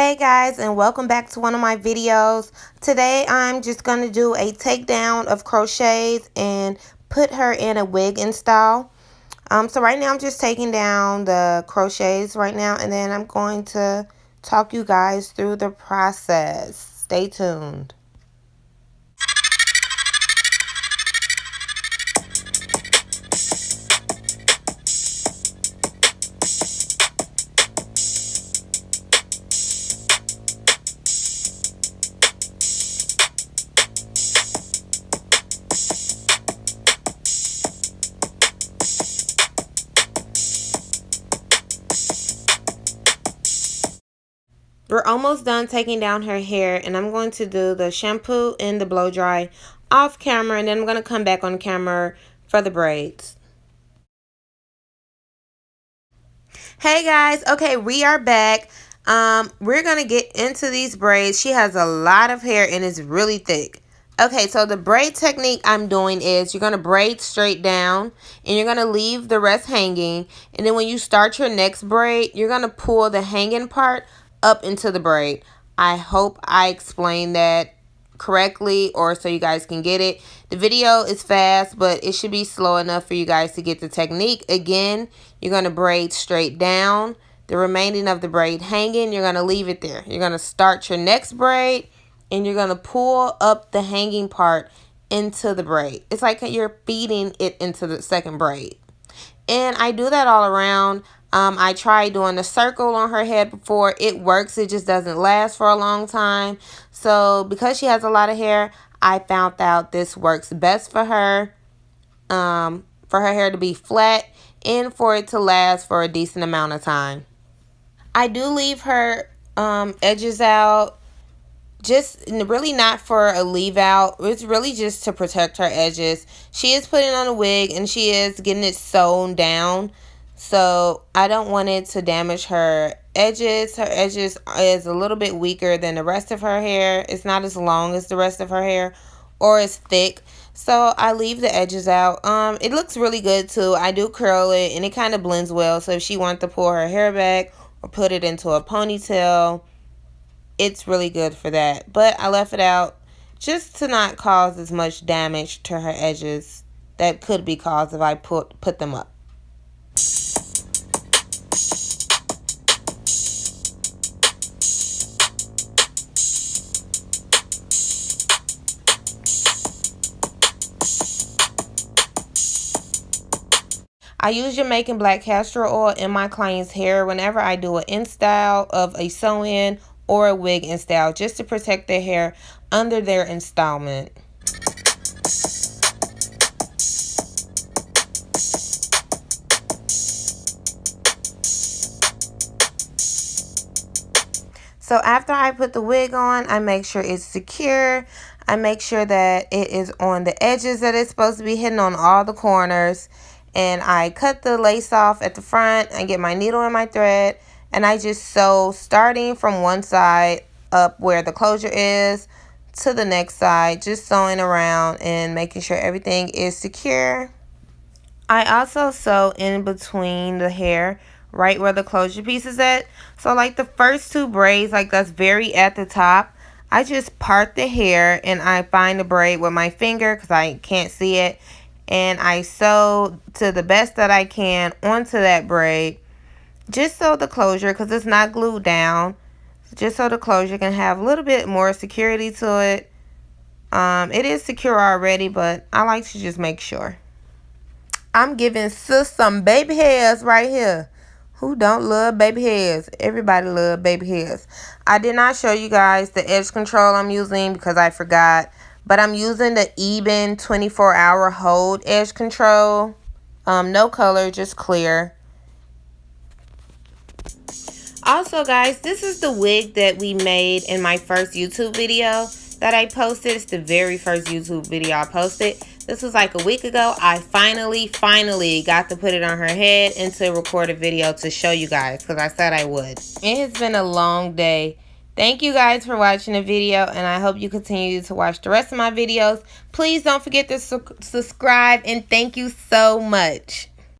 Hey guys, and welcome back to one of my videos. Today I'm just going to do a takedown of crochets and put her in a wig install. So right now I'm just taking down the crochets right now, and then I'm going to talk you guys through the process. Stay tuned. We're almost done taking down her hair, and I'm going to do the shampoo and the blow dry off camera, and then I'm going to come back on camera for the braids. Hey guys, okay, we are back. We're going to get into these braids. She has a lot of hair and it's really thick. Okay, so the braid technique I'm doing is you're going to braid straight down and you're going to leave the rest hanging. And then when you start your next braid, you're going to pull the hanging part up into the braid. I hope I explained that correctly or so you guys can get it. The video is fast, but it should be slow enough for you guys to get the technique. Again, you're going to braid straight down. The remaining of the braid hanging, you're going to leave it there. You're going to start your next braid and you're going to pull up the hanging part into the braid. It's like you're feeding it into the second braid. And I do that all around. I tried doing a circle on her head before. It works. It just doesn't last for a long time. So because she has a lot of hair, I found out this works best for her. For her hair to be flat and for it to last for a decent amount of time. I do leave her edges out. Just really not for a leave out. It's really just to protect her edges. She is putting on a wig and she is getting it sewn down. So I don't want it to damage her edges. Her edges is a little bit weaker than the rest of her hair. It's not as long as the rest of her hair or as thick. So I leave the edges out. It looks really good too. I do curl it and it kind of blends well. So if she wants to pull her hair back or put it into a ponytail, it's really good for that. But I left it out just to not cause as much damage to her edges that could be caused if I put them up. I use Jamaican black castor oil in my client's hair whenever I do an install of a sew-in or a wig install, just to protect their hair under their installment. So after I put the wig on, I make sure it's secure. I make sure that it is on the edges that it's supposed to be hitting on all the corners. And I cut the lace off at the front. I get my needle and my thread. And I just sew starting from one side up where the closure is to the next side. Just sewing around and making sure everything is secure. I also sew in between the hair, right where the closure piece is at. So like the first two braids, like that's very at the top, I just part the hair and I find the braid with my finger because I can't see it. And I sew to the best that I can onto that braid. Just so the closure, because it's not glued down, just so the closure can have a little bit more security to it. It is secure already, but I like to just make sure. I'm giving sis some baby hairs right here. Who don't love baby hairs? Everybody love baby hairs. I did not show you guys the edge control I'm using because I forgot. But I'm using the Ebin 24-hour hold edge control. No color, just clear. Also, guys, this is the wig that we made in my first YouTube video that I posted. It's the very first YouTube video I posted. This was like a week ago. I finally got to put it on her head and to record a video to show you guys because I said I would. It has been a long day. Thank you guys for watching the video, and I hope you continue to watch the rest of my videos. Please don't forget to subscribe, and thank you so much.